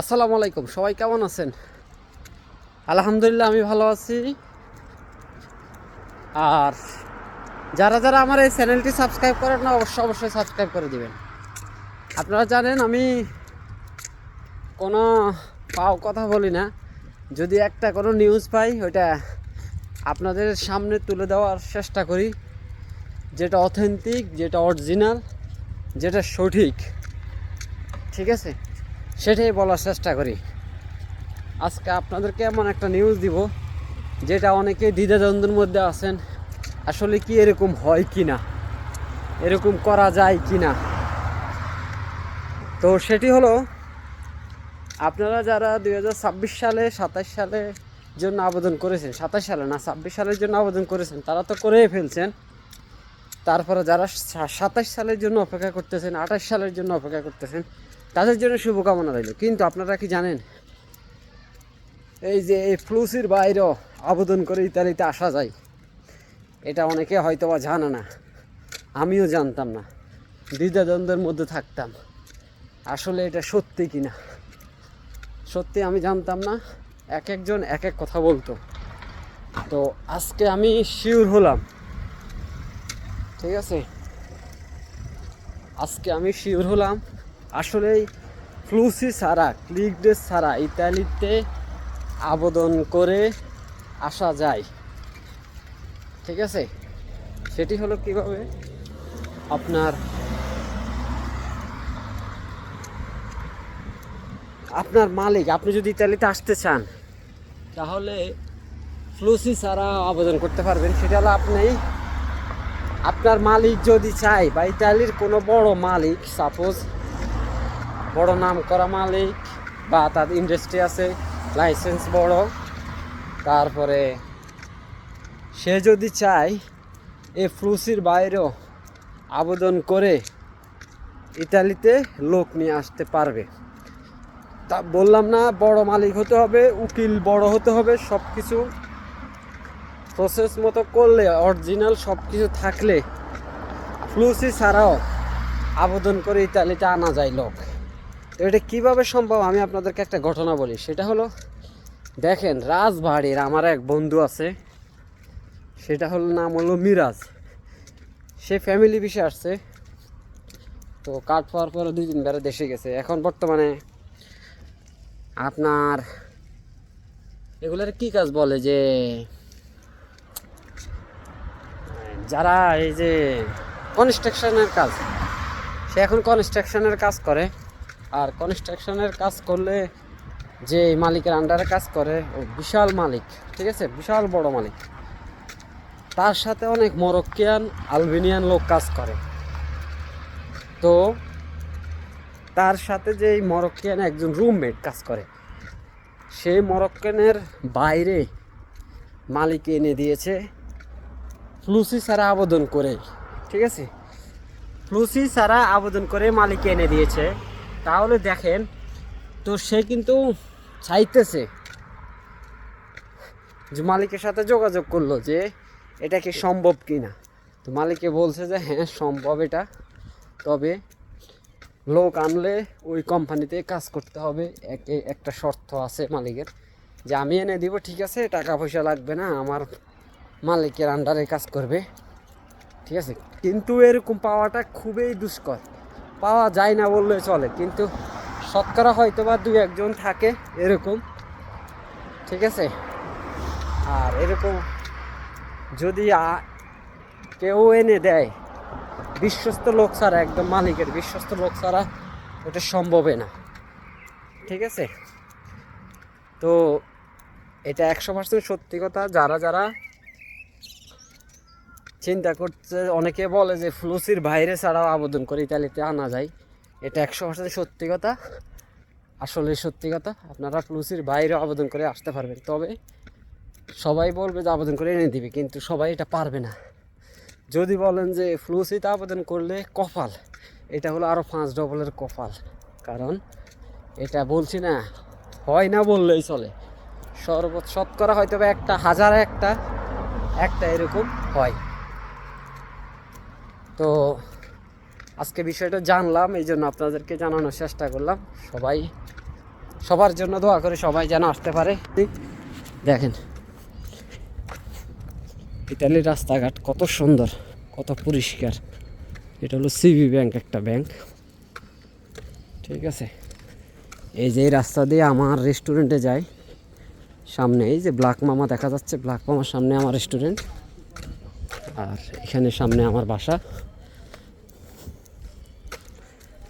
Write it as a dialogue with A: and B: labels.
A: আসসালামু আলাইকুম, সবাই কেমন আছেন? আলহামদুলিল্লাহ আমি ভালো আছি। আর যারা যারা আমার এই চ্যানেলটি সাবস্ক্রাইব করেন না, অবশ্যই সাবস্ক্রাইব করে দিবেন। আপনারা জানেন আমি কোনো কথা বলি না, যদি একটা কোনো নিউজ পাই ওইটা আপনাদের সামনে তুলে দেওয়ার চেষ্টা করি, যেটা অথেন্টিক, যেটা অরিজিনাল, যেটা সঠিক, ঠিক আছে, সেটাই বলার চেষ্টা করি। আজকে আপনাদেরকে এমন একটা নিউজ দিব যেটা অনেকে দ্বিধাদ্বন্দ্বের মধ্যে আছেন, আসলে কি এরকম হয় কি না, এরকম করা যায় কি না। তো সেটি হলো, আপনারা যারা 2026 সালে 27 সালের জন্য আবেদন করেছেন, 27 সালে না 26 সালের জন্য আবেদন করেছেন, তারা তো করেই ফেলছেন। তারপরে যারা 27 সালের জন্য অপেক্ষা করতেছেন, 28 সালের জন্য অপেক্ষা করতেছেন, তাদের জন্য শুভকামনা রইল। কিন্তু আপনারা কি জানেন, এই যে এই ফ্লুসির বাইরেও আবেদন করে ইতালিতে আসা যায়, এটা অনেকে হয়তো বা জানে না, আমিও জানতাম না, দ্বিধাদ্বন্দ্বের মধ্যে থাকতাম আসলে এটা সত্যি কিনা। সত্যি আমি জানতাম না, এক একজন এক এক কথা বলতো। তো আজকে আমি শিওর হলাম, ঠিক আছে, আজকে আমি শিওর হলাম আসলেই ফ্লুসি ছাড়া, ক্লিক ডেস ছাড়া ইতালিতে আবেদন করে আসা যায়। ঠিক আছে, সেটি হলো কিভাবে, আপনার মালিক, আপনি যদি ইতালিতে আসতে চান তাহলে ফ্লুসি ছাড়া আবেদন করতে পারবেন। সেটা হলো আপনার মালিক যদি চায়, বা ইতালির কোনো বড় মালিক, সাপোজ বড় নাম করা মালিক, বা তার ইন্ডাস্ট্রি আছে, লাইসেন্স বড়, তারপরে সে যদি চায় এই ফ্লুসির বাইরেও আবেদন করে ইতালিতে লোক নিয়ে আসতে পারবে। তা বললাম না, বড় মালিক হতে হবে, উকিল বড় হতে হবে, সব কিছু প্রসেস মতো করলে, অরিজিনাল সব কিছু থাকলে ফ্লুসি ছাড়াও আবেদন করে ইতালিতে আনা যায় লোক। তো এটা কীভাবে সম্ভব, আমি আপনাদেরকে একটা ঘটনা বলি। সেটা হলো, দেখেন, রাজবাড়ির আমার এক বন্ধু আছে, সেটা হলো নাম হলো মিরাজ। সে ফ্যামিলি বিষয়ে আসছে, তো কার্ড পাওয়ার পরে 2-3 বার দেশে গেছে। এখন বর্তমানে আপনার এগুলার কি কাজ বলে, যে যারা এই যে কনস্ট্রাকশনের কাজ, সে এখন কনস্ট্রাকশনের কাজ করে। আর কনস্ট্রাকশনের কাজ করলে যে মালিকের আন্ডারে কাজ করে, ও বিশাল মালিক, ঠিক আছে, বিশাল বড় মালিক। তার সাথে অনেক মরক্কিয়ান, আলবেনিয়ান লোক কাজ করে। তো তার সাথে যে মরক্কিয়ান একজন রুমমেট কাজ করে, সেই মরক্কানের বাইরে মালিক এনে দিয়েছে ফ্লুসি ছাড়া আবেদন করে। ঠিক আছে, ফ্লুসি ছাড়া আবেদন করে মালিক এনে দিয়েছে। তাহলে দেখেন, তো সে কিন্তু চাইতেছে, যে মালিকের সাথে যোগাযোগ করলো যে এটা কি সম্ভব কি না। তো মালিকে বলছে যে হ্যাঁ সম্ভব এটা, তবে লোক আনলে ওই কোম্পানিতে কাজ করতে হবে, একটা শর্ত আছে মালিকের, যে আমি এনে দিব, ঠিক আছে, টাকা পয়সা লাগবে না, আমার মালিকের আন্ডারে কাজ করবে, ঠিক আছে। কিন্তু এরকম পাওয়াটা খুবই দুষ্কর, পাওয়া যায় না বললে চলে, কিন্তু শতকরা হয়তো বা 2-1 জন থাকে এরকম, ঠিক আছে। আর এরকম যদি কেউ এনে দেয়, বিশ্বস্ত লোক ছাড়া, একদম মালিকের বিশ্বস্ত লোক ছাড়া ওটা সম্ভবই না, ঠিক আছে। তো এটা 100% সত্যি কথা। যারা যারা চিন্তা করছে, অনেকে বলে যে ফ্লুসির বাইরে ছাড়াও আবেদন করে ইতালিতে আনা যায়, এটা 100% সত্যি কথা, আসলে সত্যি কথা। আপনারা ফ্লুসির বাইরে আবেদন করে আসতে পারবেন, তবে সবাই বলবে যে আবেদন করে এনে দিবে, কিন্তু সবাই এটা পারবে না। যদি বলেন যে ফ্লুসিতে আবেদন করলে কপাল, এটা হলো আরও 5 ডবলের কপাল। কারণ এটা বলছি না, হয় না বললেই চলে, শতকরা হয়তো বা 1,000 একটা এরকম হয়। তো আজকে বিষয়টা জানলাম, এই জন্য আপনাদেরকে জানানোর চেষ্টা করলাম। সবাই সবার জন্য দোয়া করে সবাই যেন আসতে পারে। দেখেন ইতালির রাস্তাঘাট কত সুন্দর, কত পরিষ্কার। এটা হলো সিবি ব্যাংক, একটা ব্যাংক, ঠিক আছে। এই যে এই রাস্তা দিয়ে আমার রেস্টুরেন্টে যাই, সামনে এই যে ব্ল্যাক মামা দেখা যাচ্ছে, ব্ল্যাক মামার সামনে আমার রেস্টুরেন্ট, আর এখানে সামনে আমার বাসা।